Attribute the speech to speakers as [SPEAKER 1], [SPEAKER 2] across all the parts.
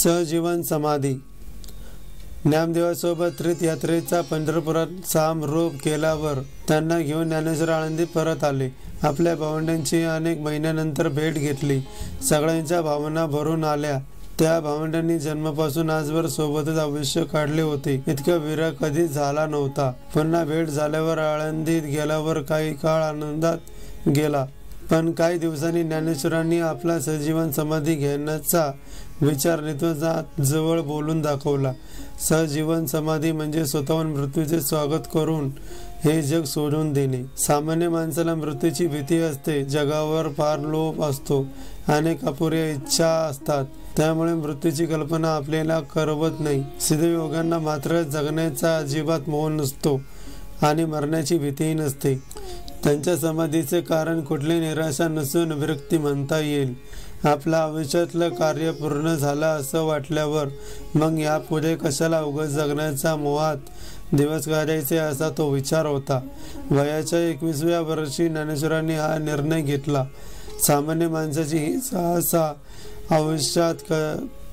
[SPEAKER 1] सहजीवन समाधी. ज्ञानदेवासोबत तीर्थयात्रेचा पंढरपुरात समारोप केल्यावर त्यांना घेऊन ज्ञानेश्वर आळंदीत परत आले. आपल्या भावंडांची अनेक महिन्यानंतर भेट घेतली. सगळ्यांच्या भावना भरून आल्या. त्या भावंडांनी जन्मापासून आजवर सोबतच आयुष्य काढले होते. इतका विरह कधीच झाला नव्हता. पुन्हा भेट झाल्यावर आळंदीत गेल्यावर काही काळ आनंदात गेला. पण काही दिवसांनी ज्ञानेश्वरांनी आपला सहजीवन समाधी घेण्याचा विचार नेतृत्वाजवळ बोलून दाखवला. सहजीवन समाधी म्हणजे स्वतःहून मृत्यूचे स्वागत करून हे जग सोडून देणे. सामान्य माणसाला मृत्यूची भीती असते. जगावर फार लोभ असतो. अनेक अपुऱ्या इच्छा असतात. त्यामुळे मृत्यूची कल्पना आपल्याला करवत नाही. सिद्धयोग्यांना मात्र जगण्याचा अजिबात मोह नसतो आणि मरण्याची भीतीही नसते. त्यांच्या समाधीचे कारण कुठली निराशा नसून विरक्ती म्हणता येईल. आपल्या आयुष्यातलं कार्य पूर्ण झालं असं वाटल्यावर मग यापुढे कशाला उगाच जगण्याच्या मोहात दिवस काढायचे असा तो विचार होता. वयाच्या 21व्या वर्षी ज्ञानेश्वरांनी हा निर्णय घेतला. सामान्य माणसाची ही सहसा आयुष्यात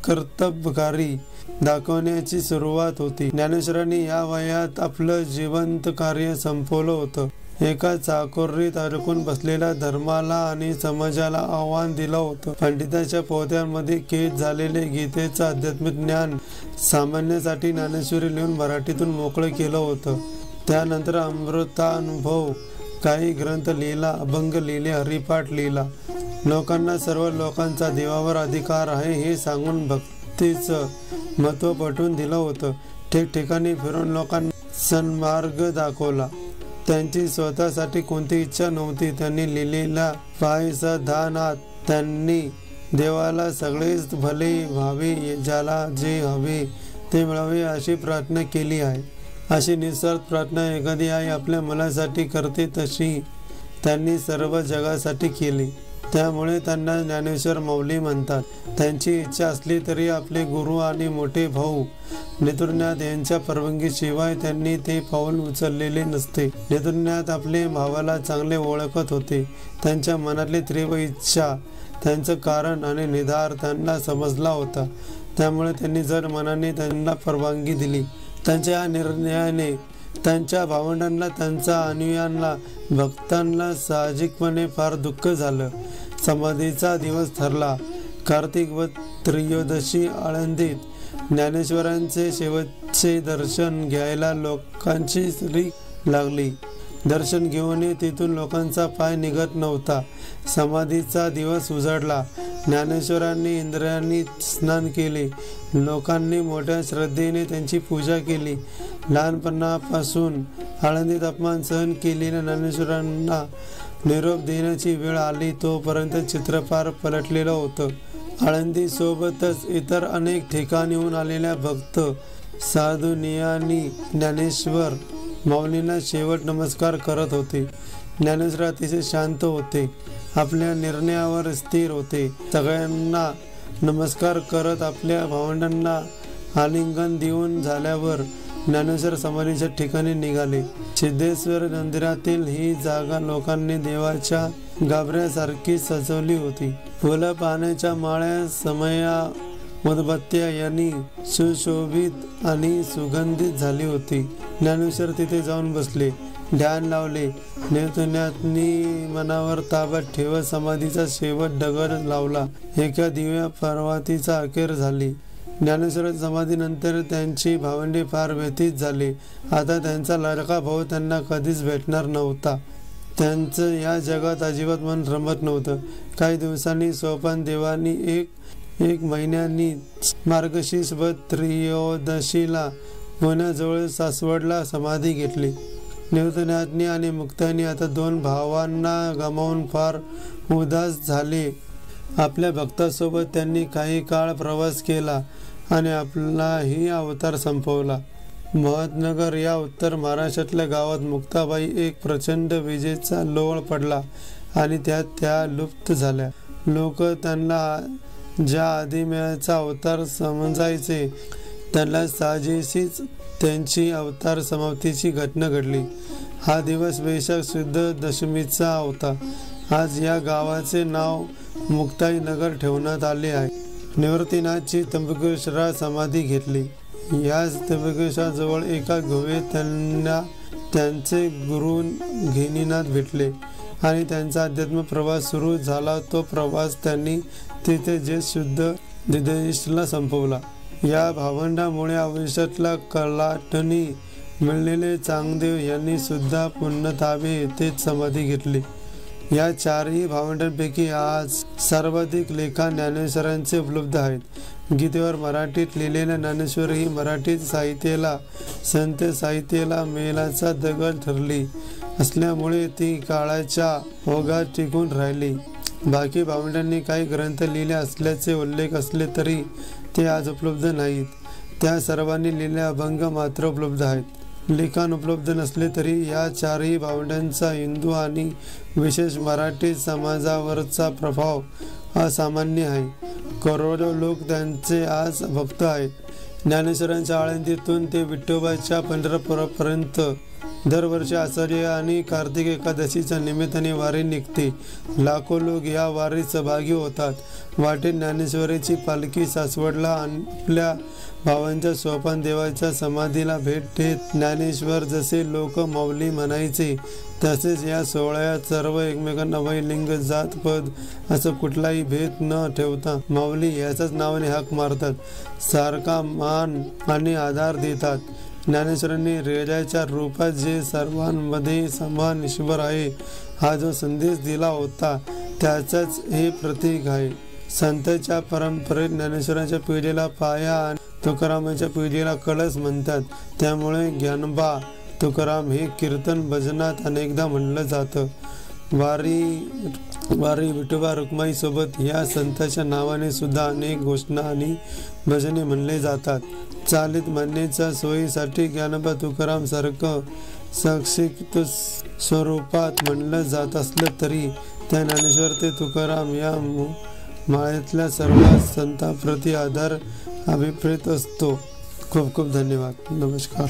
[SPEAKER 1] कर्तबगारी दाखवण्याची सुरुवात होती. ज्ञानेश्वरांनी या वयात आपलं जिवंत कार्य संपवलं होतं. एका चाकोरीत अडकून बसलेल्या धर्माला आणि समाजाला आव्हान दिलं होतं. पंडितांच्या पोथ्यांमध्ये कैद झालेले गीतेचं आध्यात्मिक ज्ञान सामान्यासाठी ज्ञानेश्वरी लिहून मराठीतून मोकळं केलं होतं. त्यानंतर अमृतानुभव, काही ग्रंथ लिहिला, अभंग लिहिले, हरिपाठ लिहिला. लोकांना सर्व लोकांचा देवावर अधिकार आहे हे सांगून भक्तीचं महत्त्व पटवून दिलं होतं. ठिकठिकाणी फिरून लोकांना सन्मार्ग दाखवला. त्यांची स्वतःसाठी कोणती इच्छा नव्हती. त्यांनी लिहिलेला पायसा दानात त्यांनी देवाला सगळेच भले व्हावे, ज्याला जे हवे ते मिळावे अशी प्रार्थना केली आहे. अशी निस्वार्थ प्रार्थना एखादी आई आपल्या मुलासाठी करते तशी त्यांनी सर्व जगासाठी केली. त्यामुळे त्यांना ज्ञानेश्वर माऊली म्हणतात. त्यांची इच्छा असली तरी आपले गुरु आणि मोठे भाऊ नेतृनाथ यांच्या परवानगीशिवाय त्यांनी ते पाऊल उचललेले नसते. नेतृनाथ आपले भावाला चांगले ओळखत होते. त्यांच्या मनातली तीव्र इच्छा, त्यांचं कारण आणि निर्धार त्यांना समजला होता. त्यामुळे त्यांनी जर मनाने त्यांना परवानगी दिली. त्यांच्या या निर्णयाने त्यांच्या भावंडांना, त्यांच्या अनुयायांना, भक्तांना साहजिकपणे फार दुःख झालं. समाधीचा दिवस ठरला. कार्तिक व त्रयोदशी आळंदीत ज्ञानेश्वरांचे शेवटचे दर्शन घ्यायला लोकांची रीघ लागली. दर्शन घेऊनही तिथून लोकांचा पाय निघत नव्हता. समाधीचा दिवस उजाडला. ज्ञानेश्वरांनी इंद्रायणी स्नान केले. लोकांनी मोठ्या श्रद्धेने त्यांची पूजा केली. लहानपणापासून आळंदीत अपमान सहन केलेल्या ज्ञानेश्वरांना निरोप देण्याची वेळ आली तोपर्यंत चित्र फार पलटलेलं होतं. आळंदी सोबतच इतर अनेक ठिकाणीहून आलेल्या भक्त साधुनियांनी ज्ञानेश्वर माऊलींना शेवट नमस्कार करत होते. ज्ञानेश्वर अतिशय शांत होते. आपल्या निर्णयावर स्थिर होते. सगळ्यांना नमस्कार करत आपल्या भावंडांना आलिंगन देऊन झाल्यावर ज्ञानेश्वर समाधीच्या ठिकाणी निघाले. सिद्धेश्वर मंदिरातील ही जागा लोकांनी देवाच्या गाभाऱ्यासारखी सजवली होती. फुलं, पाण्याच्या माळ्या, समया, उदबत्त्या यांनी सुशोभित आणि सुगंधित झाली होती. ज्ञानेश्वर तिथे जाऊन बसले. ध्यान लावले. नेतृनाथांनी मनावर ताबा ठेवत समाधीचा शेवट दगड लावला. एका दिव्या पर्वतीचा अखेर झाली. ज्ञानेश्वर समाधीनंतर त्यांची भावंडे फार व्यथित झाले. आता त्यांचा लाडका भाऊ त्यांना कधीच भेटणार नव्हता. त्यांचं या जगात अजिबात मन रमत नव्हतं. काही दिवसांनी सोपान देवानी एक महिन्यांनी मार्गशीर्ष व त्रयोदशीला पुण्याजवळ सासवडला समाधी घेतली. नेतृनाथांनी आणि मुक्तांनी आता दोन भावांना गमावून फार उदास झाले. आपल्या भक्तासोबत त्यांनी काही काळ प्रवास केला आणि आपलाही अवतार संपवला. महतनगर या उत्तर महाराष्ट्रातल्या गावात मुक्ताबाई एक प्रचंड विजेचा लोळ पडला आणि त्या लुप्त झाल्या. लोक त्यांना ज्या आदिम्याचा अवतार समजायचे त्यांना साजेशीच त्यांची अवतार समाप्तीची घटना घडली. हा दिवस वैशाख शुद्ध दशमीचा होता. आज या गावाचे नाव मुक्ताई नगर ठेवण्यात आले आहे. निवृत्तीनाथची त्र्यंबकेश्वरात समाधी घेतली. याच त्र्यंबकेश्वराजवळ एका गुहेत त्यांना त्यांचे गुरु घेनीनाथ भेटले आणि त्यांचा अध्यात्म प्रवास सुरू झाला. तो प्रवास त्यांनी तिथे जे शुद्ध हृदयीशला संपवला. या भावंडामुळे आयुष्यातला कलाटणी मिळलेले चांगदेव यांनी सुद्धा पुण्यताबे येथेच समाधी घेतली. या चारही भावंडांपैकी आज सर्वाधिक लेखा ज्ञानेश्वरांचे उपलब्ध आहेत. गीतेवर मराठीत लिहिलेल्या ज्ञानेश्वर ही मराठीत संत साहित्याला मैलाचा दगड ठरली असल्यामुळे ती काळाच्या ओघात टिकून राहिली. बाकी भावंडांनी काही ग्रंथ लिहिले असल्याचे उल्लेख असले तरी ते आज उपलब्ध नाहीत. त्या सर्वांनी लिहिलेले अभंग मात्र उपलब्ध आहेत. लिखाण उपलब्ध नसले तरी या चारही भावंडांचा हिंदू आणि विशेष मराठी समाजावरचा प्रभाव असामान्य आहे. करोडो लोक त्यांचे आज भक्त आहेत. ज्ञानेश्वरांच्या आळंदीतून ते विठोबाच्या पंढरपुरापर्यंत दरवर्षी आषाढी आणि कार्तिक एकादशीच्या निमित्ताने वारी निघते. लाखो लोक या वारीत सहभागी होतात. वाटेत ज्ञानेश्वराची पालखी सासवडला आपल्या भावांच्या सोपान देवाच्या समाधीला भेट देत ज्ञानेश्वर जसे लोक माऊली म्हणायचे तसेच या सोहळ्यात सर्व एकमेकांना वय लिंग जात पद असं कुठलाही भेद न ठेवता माऊली याच्याच नावाने हाक मारतात. सारखा मान आणि आधार देतात. ज्ञानेश्वरांनी हृदयाच्या रूपात जे सर्वांमध्ये समान ईश्वर आहे हा जो संदेश दिला होता त्याचंच हे प्रतीक आहे. संतांच्या परंपरेत ज्ञानेश्वरांच्या पिढीला पाया आणि तुकारामांच्या पिढीला कळस म्हणतात. त्यामुळे ज्ञानोबा तुकाराम हे कीर्तन भजनात अनेकदा म्हणलं जातं. वारी विठोबा रुक्माई सोबत या संतांच्या नावाने सुद्धा अनेक घोषणा आणि भजने म्हणले जातात. चालीत म्हणण्याच्या सोयीसाठी ज्ञानोबा तुकाराम सारखं संक्षिप्त स्वरूपात म्हणलं जात असलं तरी त्या ज्ञानेश्वर ते तुकाराम या माळ्यातल्या सर्व संतांप्रती आदर अभिप्रेत असतो. खूप खूप धन्यवाद. नमस्कार.